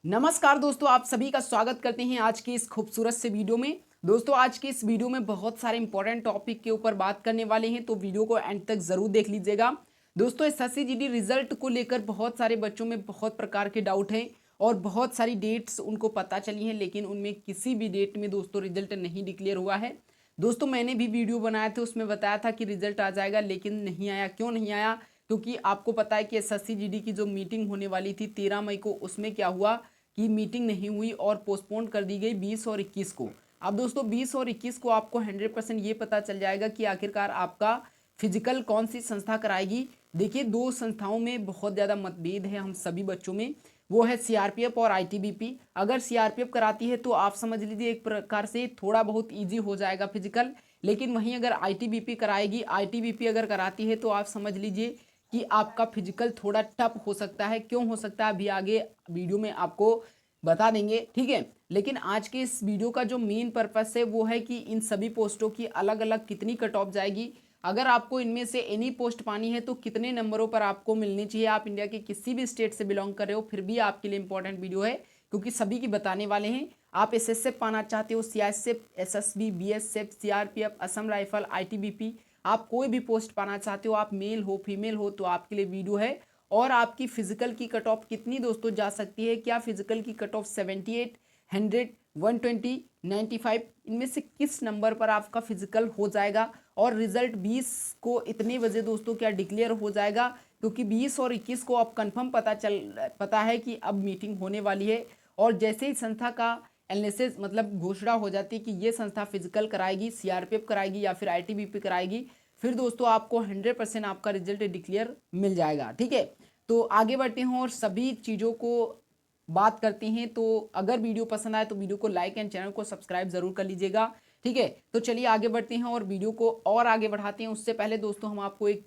नमस्कार दोस्तों, आप सभी का स्वागत करते हैं आज की इस खूबसूरत से वीडियो में। दोस्तों आज की इस वीडियो में बहुत सारे इंपॉर्टेंट टॉपिक के ऊपर बात करने वाले हैं, तो वीडियो को एंड तक जरूर देख लीजिएगा। दोस्तों एसएससी जीडी रिजल्ट को लेकर बहुत सारे बच्चों में बहुत प्रकार के डाउट हैं और बहुत सारी डेट्स उनको पता चली हैं, लेकिन उनमें किसी भी डेट में दोस्तों रिजल्ट नहीं डिक्लेयर हुआ है। दोस्तों मैंने भी वीडियो बनाया था, उसमें बताया था कि रिजल्ट आ जाएगा, लेकिन नहीं आया। क्यों नहीं आया? क्योंकि आपको पता है कि एसएससी जीडी की जो मीटिंग होने वाली थी 13 मई को, उसमें क्या हुआ कि मीटिंग नहीं हुई और पोस्टपोन कर दी गई 20 और 21 को। अब दोस्तों 20 और 21 को आपको 100% ये पता चल जाएगा कि आखिरकार आपका फिजिकल कौन सी संस्था कराएगी। देखिए दो संस्थाओं में बहुत ज़्यादा मतभेद है हम सभी बच्चों में, वो है सीआरपीएफ और आईटीबीपी। अगर सीआरपीएफ कराती है तो आप समझ लीजिए एक प्रकार से थोड़ा बहुत ईजी हो जाएगा फिजिकल, लेकिन वहीं अगर आईटीबीपी कराएगी, आईटीबीपी अगर कराती है तो आप समझ लीजिए कि आपका फिजिकल थोड़ा टफ हो सकता है। क्यों हो सकता है अभी आगे वीडियो में आपको बता देंगे, ठीक है। लेकिन आज के इस वीडियो का जो मेन पर्पस है वो है कि इन सभी पोस्टों की अलग अलग कितनी कट ऑफ जाएगी, अगर आपको इनमें से एनी पोस्ट पानी है तो कितने नंबरों पर आपको मिलनी चाहिए। आप इंडिया के किसी भी स्टेट से बिलोंग कर रहे हो फिर भी आपके लिए इंपॉर्टेंट वीडियो है, क्योंकि सभी की बताने वाले हैं। आप एसएसएफ पाना चाहते हो, CISF, SSB, BSF, CRPF, Assam rifle, ITBP, आप कोई भी पोस्ट पाना चाहते हो, आप मेल हो फीमेल हो, तो आपके लिए वीडियो है। और आपकी फिजिकल की कट ऑफ कितनी दोस्तों जा सकती है, क्या फिजिकल की कट ऑफ 78, 100, 120, 95, इनमें से किस नंबर पर आपका फिजिकल हो जाएगा। और रिजल्ट 20 को इतने बजे दोस्तों क्या डिक्लेयर हो जाएगा, क्योंकि 20 और 21 को अब कंफर्म पता है कि अब मीटिंग होने वाली है। और जैसे ही संस्था का एनालिसिस मतलब घोषणा हो जाती है कि ये संस्था फिजिकल कराएगी, सीआरपीएफ कराएगी या फिर आईटीबीपी कराएगी, फिर दोस्तों आपको 100% आपका रिजल्ट डिक्लेयर मिल जाएगा, ठीक है। तो आगे बढ़ते हैं और सभी चीज़ों को बात करते हैं। तो अगर वीडियो पसंद आए तो वीडियो को लाइक एंड चैनल को सब्सक्राइब जरूर कर लीजिएगा, ठीक है। तो चलिए आगे बढ़ते हैं और वीडियो को और आगे बढ़ाते हैं। उससे पहले दोस्तों हम आपको एक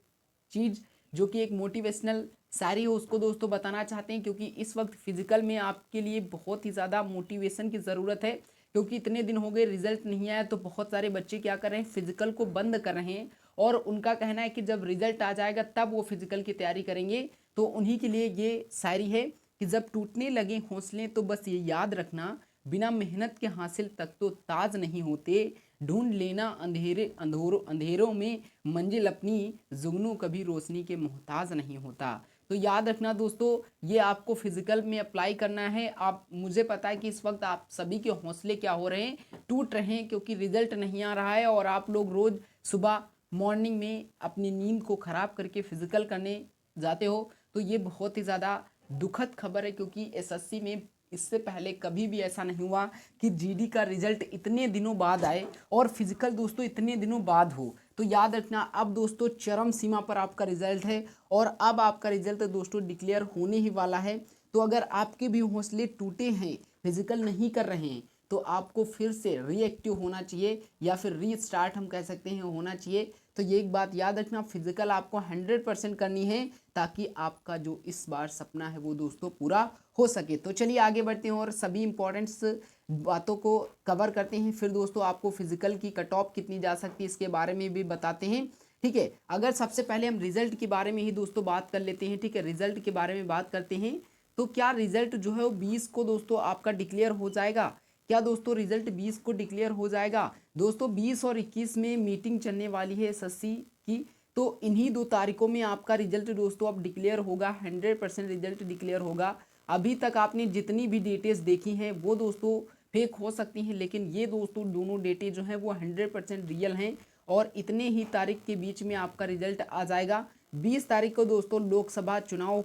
चीज़ जो कि एक मोटिवेशनल शायरी हो उसको दोस्तों बताना चाहते हैं, क्योंकि इस वक्त फिजिकल में आपके लिए बहुत ही ज़्यादा मोटिवेशन की ज़रूरत है। क्योंकि इतने दिन हो गए रिजल्ट नहीं आया, तो बहुत सारे बच्चे क्या कर रहे हैं, फिजिकल को बंद कर रहे हैं और उनका कहना है कि जब रिजल्ट आ जाएगा तब वो फिजिकल की तैयारी करेंगे। तो उन्हीं के लिए ये शायरी है कि जब टूटने लगे हौसले तो बस ये याद रखना, बिना मेहनत के हासिल तक तो ताज नहीं होते, ढूंढ लेना अंधेरों में मंजिल अपनी, जुगनू कभी रोशनी के मोहताज नहीं होता। तो याद रखना दोस्तों, ये आपको फिजिकल में अप्लाई करना है। आप, मुझे पता है कि इस वक्त आप सभी के हौसले क्या हो रहे हैं, टूट रहे हैं, क्योंकि रिजल्ट नहीं आ रहा है और आप लोग रोज सुबह मॉर्निंग में अपनी नींद को खराब करके फिजिकल करने जाते हो। तो ये बहुत ही ज़्यादा दुखद खबर है, क्योंकि एसएससी में इससे पहले कभी भी ऐसा नहीं हुआ कि जीडी का रिजल्ट इतने दिनों बाद आए और फिजिकल दोस्तों इतने दिनों बाद हो। तो याद रखना, अब दोस्तों चरम सीमा पर आपका रिजल्ट है और अब आपका रिजल्ट दोस्तों डिक्लेयर होने ही वाला है। तो अगर आपके भी हौसले टूटे हैं, फिजिकल नहीं कर रहे हैं, तो आपको फिर से रीएक्टिव होना चाहिए या फिर रीस्टार्ट हम कह सकते हैं होना चाहिए। तो ये एक बात याद रखना, फिजिकल आपको 100% करनी है ताकि आपका जो इस बार सपना है वो दोस्तों पूरा हो सके। तो चलिए आगे बढ़ते हैं और सभी इंपॉर्टेंट्स बातों को कवर करते हैं। फिर दोस्तों आपको फिजिकल की कट ऑफ कितनी जा सकती है इसके बारे में भी बताते हैं, ठीक है। अगर सबसे पहले हम रिजल्ट के बारे में ही दोस्तों बात कर लेते हैं, ठीक है। रिजल्ट के बारे में बात करते हैं, तो क्या रिजल्ट जो है वो 20 को दोस्तों आपका डिक्लेयर हो जाएगा? क्या दोस्तों रिजल्ट 20 को डिक्लेयर हो जाएगा? दोस्तों 20 और 21 में मीटिंग चलने वाली है एसएससी की, तो इन्हीं 2 तारीखों में आपका रिजल्ट दोस्तों अब डिक्लेयर होगा, 100% रिजल्ट डिक्लेयर होगा। अभी तक आपने जितनी भी डेटेज देखी हैं वो दोस्तों फेक हो सकती हैं, लेकिन ये दोस्तों दोनों डेटे जो हैं वो 100% रियल हैं और इतने ही तारीख के बीच में आपका रिजल्ट आ जाएगा। 20 तारीख को दोस्तों लोकसभा चुनाव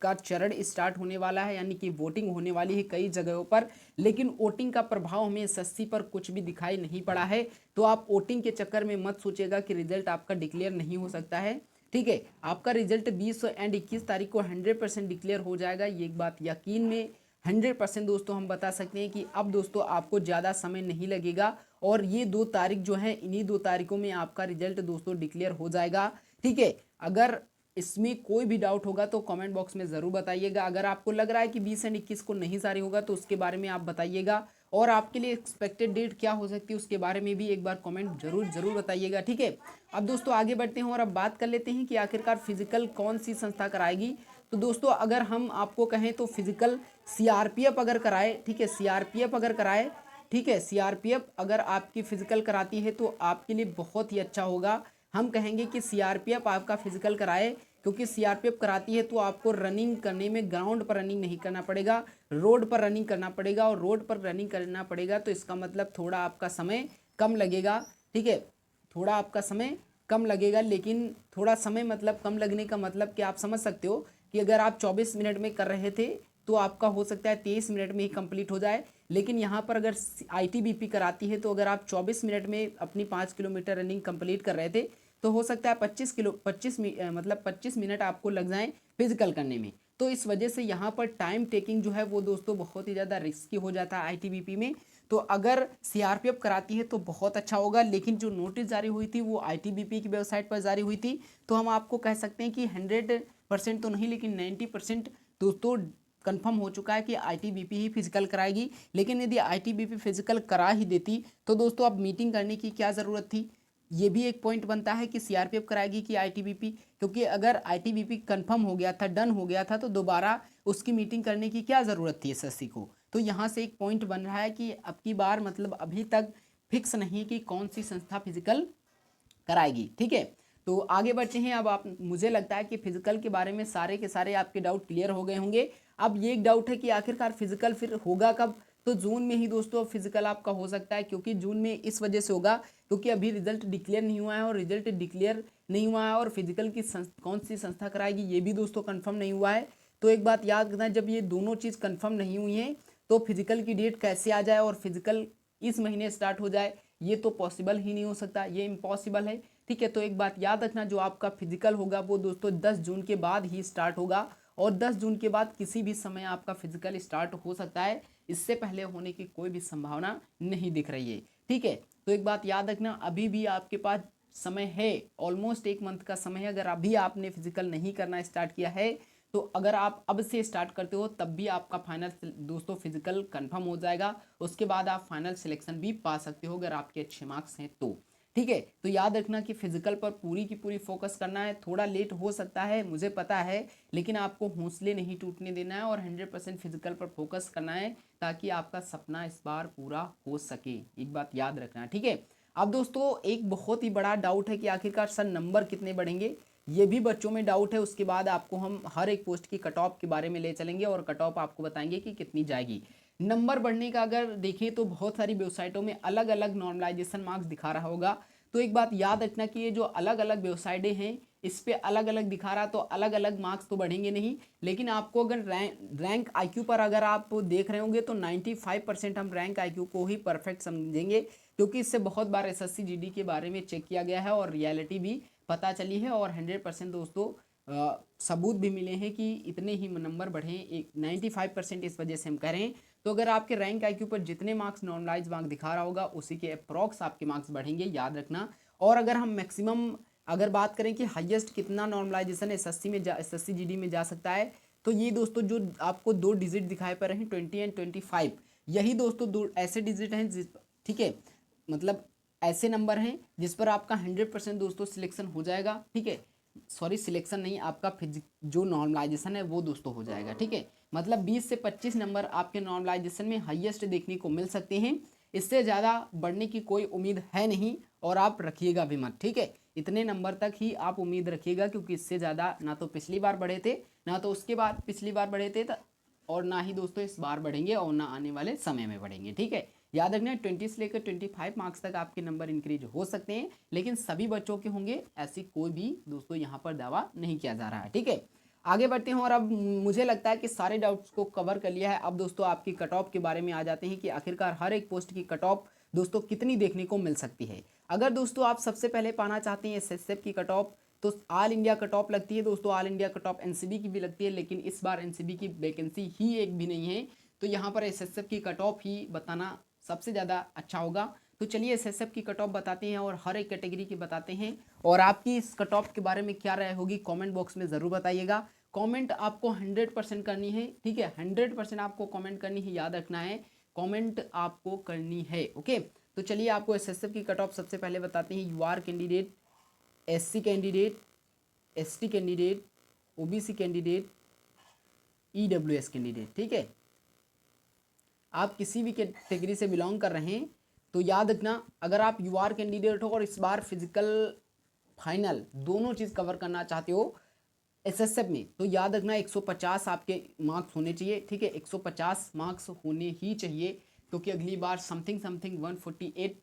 का चरण स्टार्ट होने वाला है, यानी कि वोटिंग होने वाली है कई जगहों पर, लेकिन वोटिंग का प्रभाव हमें एसएससी पर कुछ भी दिखाई नहीं पड़ा है। तो आप वोटिंग के चक्कर में मत सोचिएगा कि रिजल्ट आपका डिक्लेयर नहीं हो सकता है, ठीक है। आपका रिजल्ट 20 एंड 21 तारीख को 100% डिक्लेयर हो जाएगा, ये एक बात यकीन में 100% दोस्तों हम बता सकते हैं कि अब दोस्तों आपको ज़्यादा समय नहीं लगेगा और ये 2 तारीख जो है, इन्हीं 2 तारीखों में आपका रिजल्ट दोस्तों डिक्लेयर हो जाएगा, ठीक है। अगर इसमें कोई भी डाउट होगा तो कमेंट बॉक्स में ज़रूर बताइएगा। अगर आपको लग रहा है कि 20 एंड 21 को नहीं जारी होगा तो उसके बारे में आप बताइएगा, और आपके लिए एक्सपेक्टेड डेट क्या हो सकती है उसके बारे में भी एक बार कमेंट जरूर बताइएगा, ठीक है। अब दोस्तों आगे बढ़ते हैं और अब बात कर लेते हैं कि आखिरकार फिजिकल कौन सी संस्था कराएगी। तो दोस्तों अगर हम आपको कहें तो फिजिकल सीआरपीएफ अगर कराए, ठीक है, सीआरपीएफ अगर कराए, ठीक है, सीआरपीएफ अगर आपकी फिजिकल कराती है तो आपके लिए बहुत ही अच्छा होगा। हम कहेंगे कि सीआरपीएफ आपका फिजिकल कराए, क्योंकि सीआरपीएफ कराती है तो आपको रनिंग करने में ग्राउंड पर रनिंग नहीं करना पड़ेगा, रोड पर रनिंग करना पड़ेगा, और रोड पर रनिंग करना पड़ेगा तो इसका मतलब थोड़ा आपका समय कम लगेगा, ठीक है, थोड़ा आपका समय कम लगेगा। लेकिन थोड़ा समय मतलब कम लगने का मतलब कि आप समझ सकते हो कि अगर आप 24 मिनट में कर रहे थे तो आपका हो सकता है 23 मिनट में ही कंप्लीट हो जाए। लेकिन यहाँ पर अगर आईटीबीपी कराती है तो अगर आप 24 मिनट में अपनी 5 किलोमीटर रनिंग कंप्लीट कर रहे थे तो हो सकता है 25 मिनट आपको लग जाएं फिजिकल करने में। तो इस वजह से यहाँ पर टाइम टेकिंग जो है वो दोस्तों बहुत ही ज़्यादा रिस्की हो जाता है आईटीबीपी में। तो अगर सीआरपीएफ कराती है तो बहुत अच्छा होगा। लेकिन जो नोटिस जारी हुई थी वो आईटीबीपी की वेबसाइट पर जारी हुई थी, तो हम आपको कह सकते हैं कि 100% तो नहीं लेकिन 90% दोस्तों कंफर्म हो चुका है कि आईटीबीपी ही फिजिकल कराएगी। लेकिन यदि आईटीबीपी फिजिकल करा ही देती तो दोस्तों अब मीटिंग करने की क्या ज़रूरत थी। ये भी एक पॉइंट बनता है कि सीआरपीएफ कराएगी कि आईटीबीपी, क्योंकि अगर आईटीबीपी कंफर्म हो गया था, डन हो गया था, तो दोबारा उसकी मीटिंग करने की क्या ज़रूरत थी एसएससी को। तो यहाँ से एक पॉइंट बन रहा है कि अब की बार मतलब अभी तक फिक्स नहीं कि कौन सी संस्था फिजिकल कराएगी, ठीक है। तो आगे बढ़ते हैं। अब आप, मुझे लगता है कि फिजिकल के बारे में सारे के सारे आपके डाउट क्लियर हो गए होंगे। अब ये एक डाउट है कि आखिरकार फिजिकल फिर होगा कब। तो जून में ही दोस्तों फिजिकल आपका हो सकता है, क्योंकि जून में इस वजह से होगा क्योंकि अभी रिजल्ट डिक्लेयर नहीं हुआ है, और रिजल्ट डिक्लेयर नहीं हुआ है और फिजिकल की कौन सी संस्था कराएगी ये भी दोस्तों कंफर्म नहीं हुआ है। तो एक बात याद रखना, जब ये दोनों चीज़ कंफर्म नहीं हुई हैं तो फिजिकल की डेट कैसे आ जाए और फिजिकल इस महीने स्टार्ट हो जाए, ये तो पॉसिबल ही नहीं हो सकता, ये इम्पॉसिबल है, ठीक है। तो एक बात याद रखना, जो आपका फिजिकल होगा वो दोस्तों 10 जून के बाद ही स्टार्ट होगा, और 10 जून के बाद किसी भी समय आपका फिजिकल स्टार्ट हो सकता है, इससे पहले होने की कोई भी संभावना नहीं दिख रही है, ठीक है। तो एक बात याद रखना, अभी भी आपके पास समय है, ऑलमोस्ट एक मंथ का समय है। अगर अभी आपने फिजिकल नहीं करना स्टार्ट किया है तो अगर आप अब से स्टार्ट करते हो तब भी आपका फाइनल दोस्तों फिजिकल कंफर्म हो जाएगा। उसके बाद आप फाइनल सिलेक्शन भी पा सकते हो अगर आपके अच्छे मार्क्स हैं तो, ठीक है। तो याद रखना कि फिजिकल पर पूरी की पूरी फोकस करना है। थोड़ा लेट हो सकता है मुझे पता है, लेकिन आपको हौसले नहीं टूटने देना है और 100% फिजिकल पर फोकस करना है ताकि आपका सपना इस बार पूरा हो सके। एक बात याद रखना, ठीक है। अब दोस्तों एक बहुत ही बड़ा डाउट है कि आखिरकार सर नंबर कितने बढ़ेंगे, ये भी बच्चों में डाउट है। उसके बाद आपको हम हर एक पोस्ट की कट ऑफ के बारे में ले चलेंगे और कट ऑफ आपको बताएंगे कि कितनी जाएगी। नंबर बढ़ने का अगर देखें तो बहुत सारी वेबसाइटों में अलग अलग नॉर्मलाइजेशन मार्क्स दिखा रहा होगा। तो एक बात याद रखना कि ये जो अलग अलग वेबसाइटें हैं इस पे अलग अलग दिखा रहा, तो अलग अलग मार्क्स तो बढ़ेंगे नहीं। लेकिन आपको अगर रैंक आईक्यू पर अगर आप देख रहे होंगे तो 95% हम रैंक आईक्यू को ही परफेक्ट समझेंगे, क्योंकि इससे बहुत बार एसएससी जीडी के बारे में चेक किया गया है और रियलिटी भी पता चली है, और 100% दोस्तों सबूत भी मिले हैं कि इतने ही नंबर बढ़े, एक 95% इस वजह से हम कह रहे हैं। तो अगर आपके रैंक आईक्यू पर जितने मार्क्स नॉर्मलाइज मार्क्स दिखा रहा होगा उसी के अप्रॉक्स आपके मार्क्स बढ़ेंगे, याद रखना। और अगर हम मैक्सिमम अगर बात करें कि हाईएस्ट कितना नॉर्मलाइजेशन एसएससी जीडी में जा सकता है, तो ये दोस्तों जो आपको दो डिजिट दिखाई पड़ रहे हैं 20 एंड 25, यही दोस्तों दो ऐसे डिजिट हैं ठीक है, मतलब ऐसे नंबर हैं जिस पर आपका 100% दोस्तों सिलेक्शन हो जाएगा, ठीक है। सॉरी सिलेक्शन नहीं, आपका जो नॉर्मलाइजेशन है वो दोस्तों हो जाएगा, ठीक है। मतलब 20 से 25 नंबर आपके नॉर्मलाइजेशन में हाईएस्ट देखने को मिल सकते हैं, इससे ज़्यादा बढ़ने की कोई उम्मीद है नहीं, और आप रखिएगा भी मत, ठीक है। इतने नंबर तक ही आप उम्मीद रखिएगा, क्योंकि इससे ज़्यादा ना तो पिछली बार बढ़े थे, ना तो उसके बाद पिछली बार बढ़े थे, और ना ही दोस्तों इस बार बढ़ेंगे, और ना आने वाले समय में बढ़ेंगे, ठीक है। याद रखना 20 से लेकर 25 मार्क्स तक आपके नंबर इंक्रीज हो सकते हैं, लेकिन सभी बच्चों के होंगे ऐसी कोई भी दोस्तों यहाँ पर दावा नहीं किया जा रहा है, ठीक है। आगे बढ़ते हैं, और अब मुझे लगता है कि सारे डाउट्स को कवर कर लिया है। अब दोस्तों आपकी कट ऑफ के बारे में आ जाते हैं कि आखिरकार हर एक पोस्ट की कट ऑफ दोस्तों कितनी देखने को मिल सकती है। अगर दोस्तों आप सबसे पहले पाना चाहते हैं एसएसएफ की कट ऑफ, तो ऑल इंडिया कट ऑफ लगती है दोस्तों, all India cut off NCB की भी लगती है, लेकिन इस बार एनसीबी की वैकेंसी ही एक भी नहीं है, तो यहाँ पर एसएसएफ की कट ऑफ ही बताना सबसे ज़्यादा अच्छा होगा। तो चलिए एसएसएफ की कट ऑफ बताते हैं और हर एक कैटेगरी की बताते हैं, और आपकी इस कट ऑफ के बारे में क्या राय होगी कमेंट बॉक्स में ज़रूर बताइएगा। कमेंट आपको 100% करनी है, ठीक है, 100% आपको कमेंट करनी है, याद रखना है कमेंट आपको करनी है, ओके। तो चलिए आपको एसएसएफ की कट ऑफ सबसे पहले बताते हैं। UR candidate, SC candidate, ST candidate, OBC candidate, EWS candidate, ठीक है। आप किसी भी कैटेगरी से बिलोंग कर रहे हैं तो याद रखना, अगर आप UR कैंडिडेट हो और इस बार फिजिकल फाइनल दोनों चीज़ कवर करना चाहते हो SSF में, तो याद रखना 150 आपके मार्क्स होने चाहिए, ठीक है। 150 मार्क्स होने ही चाहिए, क्योंकि अगली बार समथिंग 148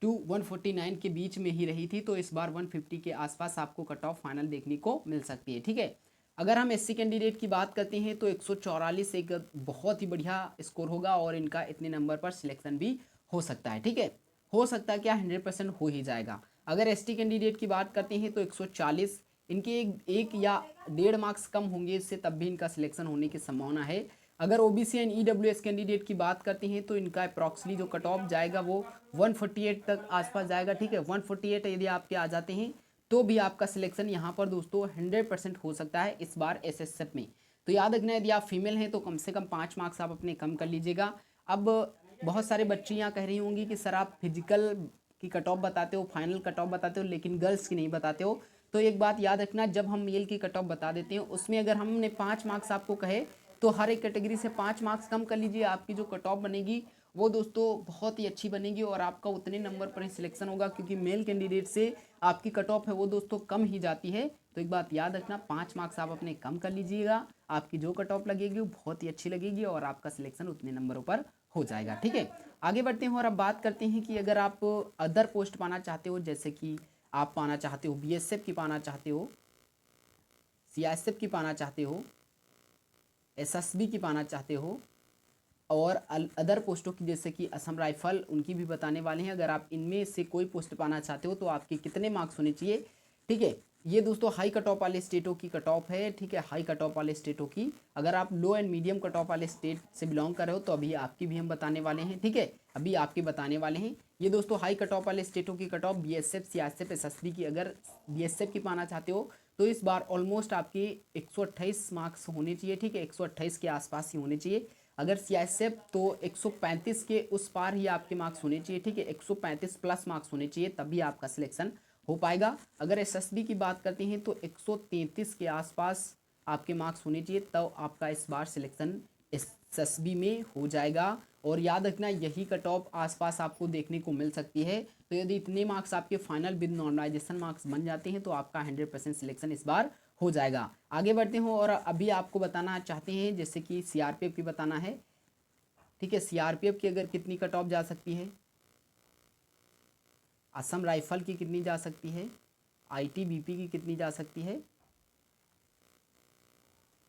टू 149 के बीच में ही रही थी, तो इस बार 150 के आसपास आपको कट ऑफ फाइनल देखने को मिल सकती है, ठीक है। अगर हम SC कैंडिडेट की बात करते हैं तो 144 एक बहुत ही बढ़िया स्कोर होगा और इनका इतने नंबर पर सिलेक्शन भी हो सकता है, ठीक है। हो सकता है क्या, 100% हो ही जाएगा। अगर ST कैंडिडेट की बात करते हैं तो 140, इनके एक या 1.5 मार्क्स कम होंगे इससे, तब भी इनका सिलेक्शन होने की संभावना है। अगर OBC एंड EWS कैंडिडेट की बात करते हैं तो इनका अप्रॉक्सली जो कट ऑफ जाएगा वो 148 तक आसपास जाएगा, ठीक है। 148 यदि आपके आ जाते हैं तो भी आपका सिलेक्शन यहाँ पर दोस्तों 100% हो सकता है इस बार SSF में। तो याद रखना, यदि आप फीमेल हैं तो कम से कम 5 मार्क्स आप अपने कम कर लीजिएगा। अब बहुत सारे बच्चे यहाँ कह रही होंगी कि सर आप फिजिकल की कट ऑफ बताते हो, फाइनल कट ऑफ बताते हो, लेकिन गर्ल्स की नहीं बताते हो। तो एक बात याद रखना, जब हम मेल की कट ऑफ बता देते हैं उसमें अगर हमने 5 मार्क्स आपको कहे तो हर एक कैटेगरी से 5 मार्क्स कम कर लीजिए, आपकी जो कट ऑफ बनेगी वो दोस्तों बहुत ही अच्छी बनेगी और आपका उतने नंबर पर ही सिलेक्शन होगा, क्योंकि मेल कैंडिडेट से आपकी कट ऑफ है वो दोस्तों कम ही जाती है। तो एक बात याद रखना, 5 मार्क्स आप अपने कम कर लीजिएगा, आपकी जो कट ऑफ लगेगी वो बहुत ही अच्छी लगेगी और आपका सिलेक्शन उतने नंबरों पर हो जाएगा, ठीक है। आगे बढ़ते हैं और अब बात करते हैं कि अगर आप अदर पोस्ट पाना चाहते हो, जैसे कि आप पाना चाहते हो BSF की पाना चाहते हो, CISF की पाना चाहते हो, SSB की पाना चाहते हो और अदर पोस्टों की जैसे कि असम राइफल, उनकी भी बताने वाले हैं। अगर आप इनमें से कोई पोस्ट पाना चाहते हो तो आपके कितने मार्क्स होने चाहिए, ठीक है। ये दोस्तों हाई कट ऑफ वाले स्टेटों की कट ऑफ है, ठीक है। हाई कट ऑफ वाले स्टेटों की, अगर आप लो एंड मीडियम कट ऑफ वाले स्टेट से बिलोंग कर रहे हो तो अभी आपकी भी हम बताने वाले हैं, ठीक है। अभी आपके बताने वाले हैं ये दोस्तों हाई कट ऑफ वाले स्टेटों की cut off. BSF, CISF, SSB की अगर BSF की पाना चाहते हो तो इस बार ऑलमोस्ट आपके 128 मार्क्स होने चाहिए, ठीक है। 128 के आसपास ही होने चाहिए। अगर CISF तो 135 के उस पार ही आपके मार्क्स होने चाहिए, ठीक है। 135 प्लस मार्क्स होने चाहिए, तभी आपका सिलेक्शन हो पाएगा। अगर SSB की बात करते हैं तो 133 के आसपास आपके मार्क्स होने चाहिए, तब आपका इस बार सिलेक्शन SSB में हो जाएगा। और याद रखना, यही कट ऑफ आसपास आपको देखने को मिल सकती है। तो यदि इतने मार्क्स आपके फाइनल विद नॉर्मलाइजेशन मार्क्स बन जाते हैं तो आपका 100% सिलेक्शन इस बार हो जाएगा। आगे बढ़ते हो और अभी आपको बताना चाहते हैं जैसे कि CRPF की बताना है, ठीक है। CRPF की अगर कितनी कट ऑफ जा सकती है, असम राइफल की कितनी जा सकती है, ITBP की कितनी जा सकती है,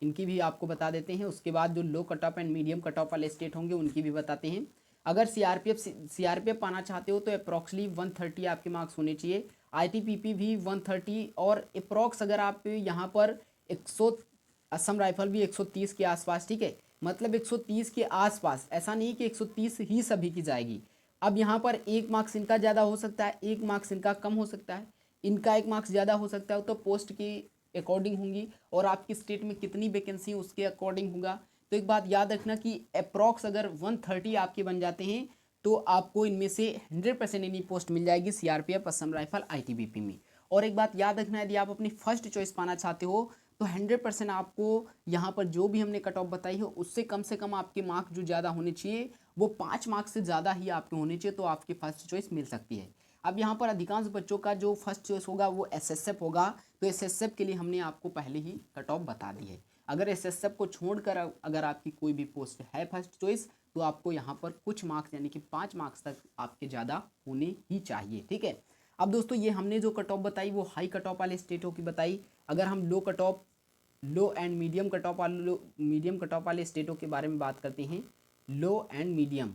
इनकी भी आपको बता देते हैं। उसके बाद जो low cut off and medium cut off वाले स्टेट होंगे उनकी भी बताते हैं। अगर CRPF पाना चाहते हो तो अप्रॉक्सली 130 आपके मार्क्स होने चाहिए। ITBP भी 130 और अप्रॉक्स अगर आप यहाँ पर 100, असम राइफल भी 130 के आसपास, ठीक है। मतलब 130 के आसपास, ऐसा नहीं कि 130 ही सभी की जाएगी। अब यहाँ पर 1 मार्क्स इनका ज़्यादा हो सकता है, 1 मार्क्स इनका कम हो सकता है, इनका 1 मार्क्स ज़्यादा हो सकता है, तो पोस्ट की अकॉर्डिंग होंगी और आपकी स्टेट में कितनी वैकेंसी उसके अकॉर्डिंग होगा। तो एक बात याद रखना कि अप्रॉक्स अगर 130 आपके बन जाते हैं तो आपको इनमें से 100% इन्हीं पोस्ट मिल जाएगी CRPF, असम राइफल, ITBP में। और एक बात याद रखना, यदि आप अपनी फर्स्ट चॉइस पाना चाहते हो तो 100% आपको यहाँ पर जो भी हमने कट ऑफ बताई हो उससे कम से कम आपके मार्क्स जो ज़्यादा होने चाहिए वो 5 मार्क्स से ज़्यादा ही आपके होने चाहिए, तो आपकी फर्स्ट चॉइस मिल सकती है। अब यहाँ पर अधिकांश बच्चों का जो फर्स्ट चॉइस होगा वो SSF होगा, तो SSF के लिए हमने आपको पहले ही कट ऑफ बता दी है। अगर SSF को छोड़कर अगर आपकी कोई भी पोस्ट है फर्स्ट चॉइस तो आपको यहाँ पर कुछ मार्क्स यानी कि 5 मार्क्स तक आपके ज़्यादा होने ही चाहिए, ठीक है। अब दोस्तों ये हमने जो कट ऑफ बताई वो हाई कट ऑफ वाले स्टेटों की बताई। अगर हम लो एंड मीडियम कट ऑफ वाले स्टेटों के बारे में बात करते हैं, लो एंड मीडियम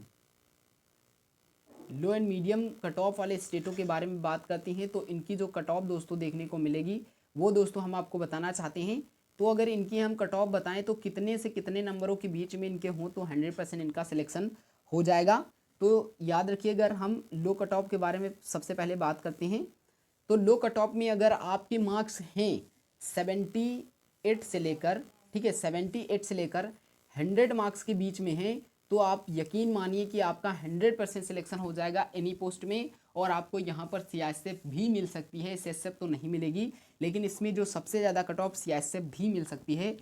कट ऑफ वाले स्टेटों के बारे में बात करते हैं तो इनकी जो कट ऑफ दोस्तों देखने को मिलेगी वो दोस्तों हम आपको बताना चाहते हैं। तो अगर इनकी हम कट ऑफ बताएं तो कितने से कितने नंबरों के बीच में इनके हों तो 100% इनका सिलेक्शन हो जाएगा। तो याद रखिए, अगर हम लो कट ऑफ के बारे में सबसे पहले बात करते हैं तो लो कट ऑफ में अगर आपके मार्क्स हैं 78 से लेकर, ठीक है, 78 से लेकर 100 मार्क्स के बीच में हैं तो आप यकीन मानिए कि आपका 100% सिलेक्शन हो जाएगा एनी पोस्ट में। और आपको यहाँ पर CISF भी मिल सकती है, SSF तो नहीं मिलेगी, लेकिन इसमें जो सबसे ज़्यादा कट ऑफ CISF भी मिल सकती है।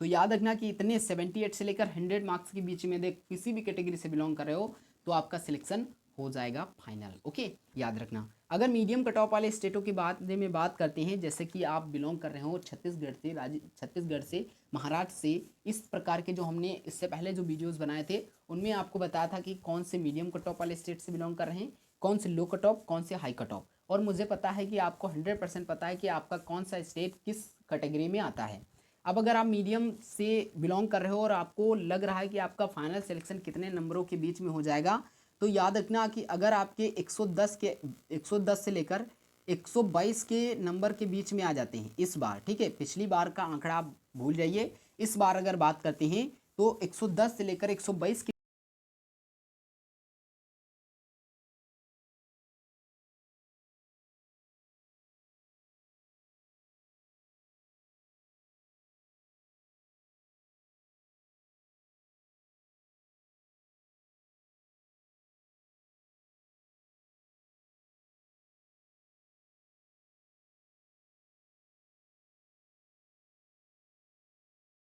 तो याद रखना कि इतने 78 से लेकर 100 मार्क्स के बीच में देख किसी भी कैटेगरी से बिलोंग कर रहे हो तो आपका सिलेक्शन हो जाएगा फाइनल। ओके, याद रखना। अगर मीडियम कट ऑफ वाले स्टेटों की बात करते हैं, जैसे कि आप बिलोंग कर रहे हो छत्तीसगढ़ से, महाराष्ट्र से, इस प्रकार के जो हमने इससे पहले जो वीडियोस बनाए थे उनमें आपको बताया था कि कौन से मीडियम कट ऑफ वाले स्टेट से बिलोंग कर रहे हैं, कौन से लो कट ऑफ, कौन से हाई कट ऑफ। और मुझे पता है कि आपको 100% पता है कि आपका कौन सा स्टेट किस कैटेगरी में आता है। अब अगर आप मीडियम से बिलोंग कर रहे हो और आपको लग रहा है कि आपका फाइनल सिलेक्शन कितने नंबरों के बीच में हो जाएगा, तो याद रखना कि अगर आपके 110 से लेकर 122 के नंबर के बीच में आ जाते हैं इस बार, ठीक है, पिछली बार का आंकड़ा आप भूल जाइए, इस बार अगर बात करते हैं तो 110 से लेकर 122 के